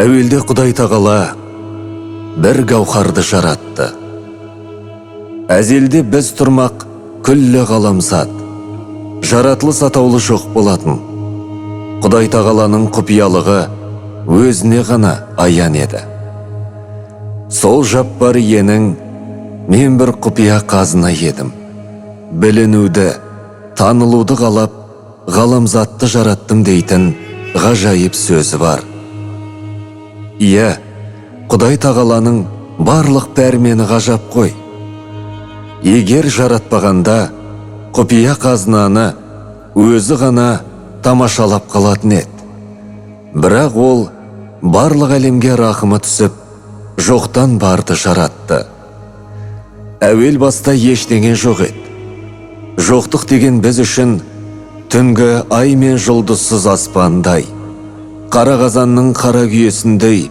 Әуелде Құдай тағала бір гауһарды жаратты. Әзелде біз тұрмақ күллі ғаламзат. Жаратылыс атаулы жоқ болатын. Құдай тағаланың құпиялығы өзіне ғана аян еді. Сол жаппар иенің мен бір құпия қазына едім. Білінуді, танылуды қалап, ғаламзатты жараттым дейтін ғажайып сөзі бар. Иә, Құдай тағаланың барлық пәрмені ғажап қой. Егер жаратпағанда, құпия қазынаны өзі ғана тамашалап қалатын еді. Бірақ ол барлық әлемге рахымы түсіп, жоқтан барды жаратты. Әуел баста ештеңе жоқ еді. Жоқтық деген біз үшін түнгі ай мен жұлдызсыз аспандай, қара қазанның қара күйесіндей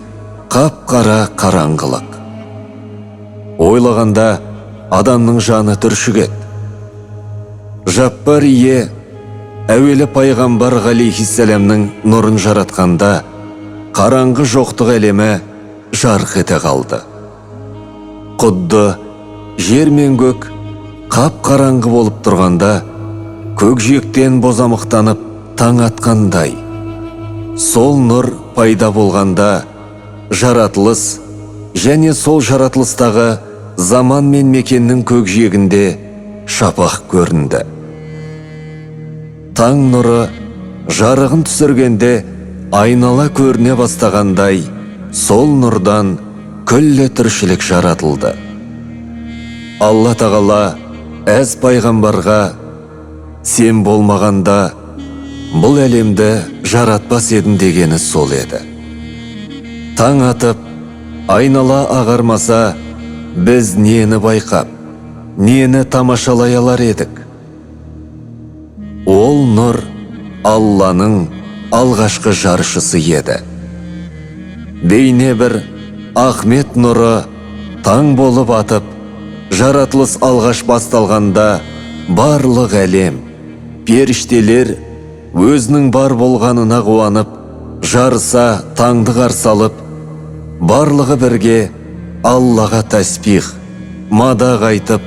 қап-қара қараңғылық. Ойлағанда адамның жаны түршігеді. Жаппар ие әуелі пайғамбар ғалейхиссаламның нұрын жаратқанда қараңғы жоқтық әлемі жарқ ете қалды. Құдды жер мен көк қап-қараңғы болып тұрғанда көкжиектен бозамықтанып таң атқандай, сол нұр пайда болғанда жаратылыс және сол жаратылыстағы заман мен мекеннің көкжиегінде шапақ көрінді. Таң нұры жарығын түсіргенде айнала көріне бастағандай, сол нұрдан күллі тіршілік жаратылды. Алла тағала әз пайғамбарға сен болмағанда бұл әлемді жаратпас едім дегені сол еді. Таң атып, айнала ағармаса, біз нені байқап, нені тамашалай алар едік? Ол нұр Алланың алғашқы жаршысы еді. Бейне бір Ахмет нұры таң болып атып, жаратылыс алғаш басталғанда барлық әлем, періштелер өзінің бар болғанына қуанып, жарыса таңды қарсы алып, барлығы бірге Аллаға тәсбих, мадақ айтып,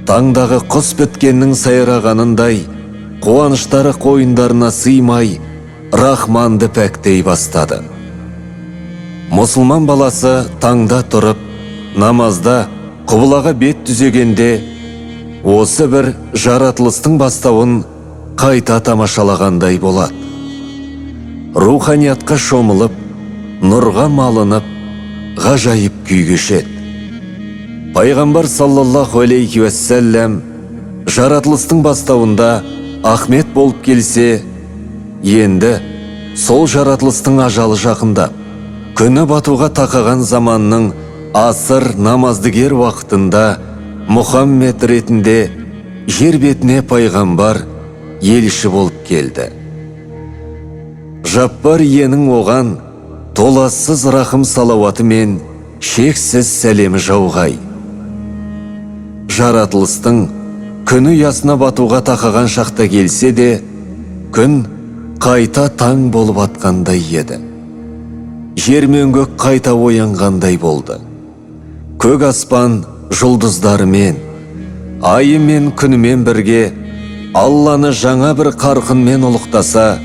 таңдағы құс біткеннің сайрағанындай, қуаныштары қойындарына сыймай, Рахманды пәктей бастады. Мұсылман баласы таңда тұрып, намазда құбылаға бет түзегенде, осы бір жаратылыстың бастауын қайта тамашалағандай болады. Руханиятқа шомылып, нұрға малынып, ғажайып күй кешеді. Пайғамбар саллаллаху алейхи уассалам жаратылыстың бастауында Ахмет болып келсе, енді сол жаратылыстың ажалы жақындап, күні батуға тақаған заманның асыр намаздыгер уақытында Мұхаммед ретінде жер бетіне пайғамбар елші болып келді. Жаппар иенің оған толассыз рахым салауаты мен шексіз сәлемі жауғай. Жаратылыстың күні ясына батуға тақаған шақта келсе де, күн қайта таң болып атқандай еді. Жер мен көк қайта оянғандай болды. Көк аспан жұлдыздарымен, айы мен күнімен бірге Алланы жаңа бір қарқынмен ұлықтаса,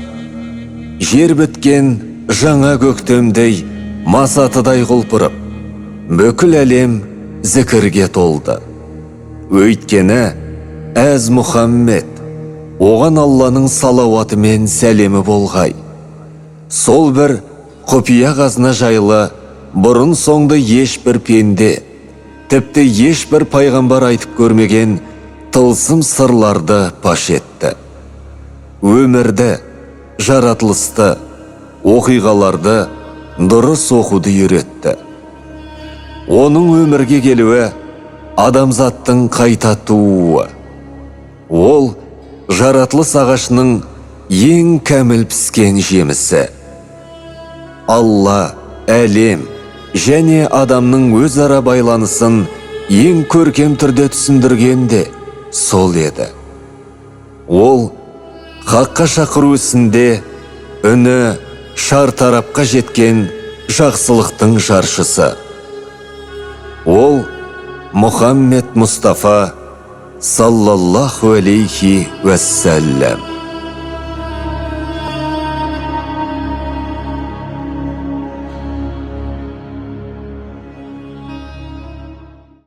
жер біткен жаңа көктемдей масатыдай құлпырып, бүкіл әлем зікірге толды. Өйткені әз Мұхаммед, оған Алланың салауаты мен сәлемі болғай. Сол бір құпия қазына жайлы бұрын соңды ешбір пенде, тіпті ешбір пайғамбар айтып көрмеген тылсым сырларды паш етті. Өмірді, жаратылысты, оқиғаларды дұрыс оқуды үйретті. Оның өмірге келуі адамзаттың қайта тууы. Ол жаратылыс ағашының ең кәміл піскен жемісі. Алла, әлем және адамның өзара байланысын ең көркем түрде түсіндіргенде сол еді. Ол хаққа шақыру ісінде үні шартарапқа жеткен жақсылықтың жаршысы. Ол Мұхаммед Мұстафа саллаллаху алейхи уәссәләм.